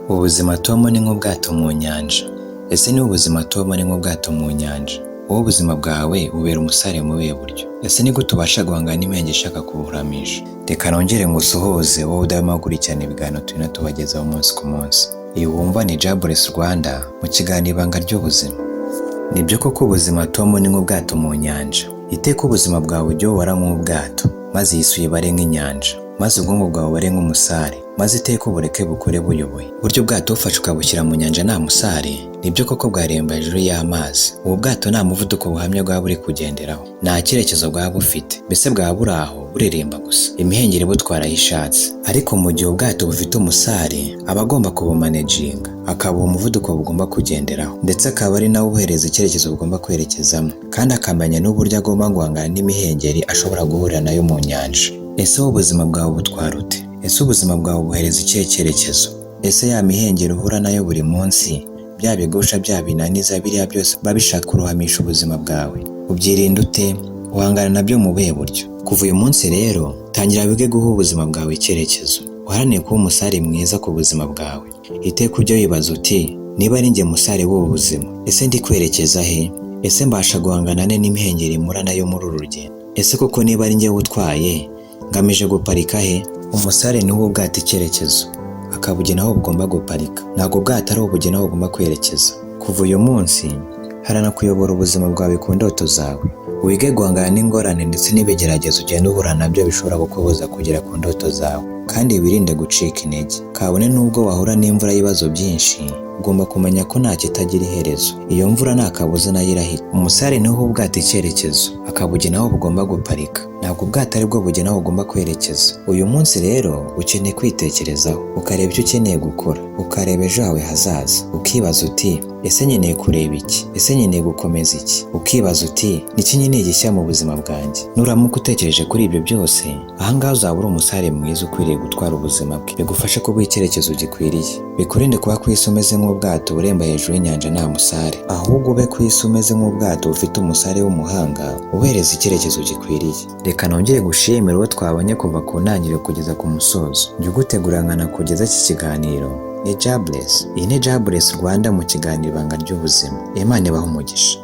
Ubuzima tubamo ni nk'ubwato mu nyanja. Ese niba ubuzima tubamo ni nk'ubwato mu nyanja, wowe ubuzima bwawe bubera umusare mu buhe buryo? Ese ni gute ubasha guhangana n'impenge ishaka kubuhuramisha? Reka nongere ngusuhuze wowe udahwema gukurikirana ibiganiro turimo tubagezaho umunsi ku munsi. Iyi wumva ni Jobless Rwanda mu kiganiro ibanga ry'ubuzima. Nibyo koko ubuzima tubamo ni nk'ubwato mu nyanja. Iteka ubuzima bwawe ujye ubara nk'ubwato, maze iyi si uyibare nk'inyanja, maze ubwonko bwawe bubare nk'umusare, maze iteka ubureke bukore buyoboye. Buryo ubwato bufashe ukabushyira mu nyanja nta musare, nibyo koko bwaremba hejuru y'amazi. Ubu bwato nta muvuduko buhamya bwaba buri kugenderaho, nta cyerekezo bwaba bufite, mbese bwaba buri aho bureremba gusa, imihengeri butwara aho ishatse. Ariko mu gihe ubwato bufite umusare, aba agomba kubumanejinga, akabuha umuvuduko bugomba kugenderaho, ndetse akaba ari nawe ubuhereza icyerekezo bugomba kwerekezamo, kandi akamenya n'uburyo agomba guhangana n'imihengeri ashobora guhurira nayo mu nyanja. Ese wowe ubuzima bwawe butwara ute? Ese ubuzima bwawe buhereza ikihe cyerekezo? Ese ya mihengeri uhura nayo buri munsi, bya bigusha, bya binaniza, biriya byose biba bishaka kuruhamisha ubuzima bwawe, ubyirinda ute? Uhangana nabyo mu buhe buryo? Kuva uyu munsi rero tangira wige guha ubuzima bwawe icyerekezo, uharanire kuba umusare mwiza ku buzima bwawe. Iteka ujye wibaza uti, niba ari njye musare w'ubu buzima, ese ndi kwerekeza he? Ese mbasha guhangana n'imihengeri mpura nayo muri uru rugendo? Ese koko niba ari njye utwaye, ngamije guparika he? Umusare niwe ubwata icyerekezo, akabugena aho bugomba guparika, ntabwo ubwato ari ubugena aho bugomba kwerekeza. Kuva uyu munsi harana kuyobora ubuzima bwawe ku ndoto zawe, wige guhangana n'ingorane ndetse n'ibigeragezo ugenda uhura nabyo bishobora kukubuza kugera ku ndoto zawe, kandi wirinde gucika intege. Kabone n'ubwo wahura n'imvura y'ibibazo byinshi, ugomba kumenya ko nta kitagira iherezo. Iyo mvura nta kabuza nayo irahita. Umusare niwe ubwata icyerekezo, akabugena aho bugomba guparika, ntabwo ubwato ari bwo bugena aho bugomba kwerekeza. Uyu munsi rero ukeneye kwitekerezaho, ukareba icyo ukeneye gukora, ukareba ejo hawe hazaza, ukibaza uti, ese nkeneye kureba iki? Ese nkeneye gukomeza iki? Ukibaza uti, niki nkeneye gishya mu buzima bwanjye? Nuramuka utekereje kuri ibyo byose, ahangaha uzaba uri umusare mwiza ukwiriye gutwara ubuzima bwe, bigufashe kuguha icyerekezo gikwiriye, bikurinde kuba ku isi umeze nk'ubwato buremba hejuru y'inyanja nta musare, ahubwo ube ku isi umeze nk'ubwato bufite umusare w'umuhanga uhereza icyerekezo gikwiriye. Reka nongere gushimira uwo twabonye kuva ku ntangiriro kugeza ku musozo. Njye ugutegura nkana kugeza iki kiganiro ni Jobless. Iyi ni Jobless Rwanda mu kiganiro ibanga ry'ubuzima. Imana ibahe umugisha.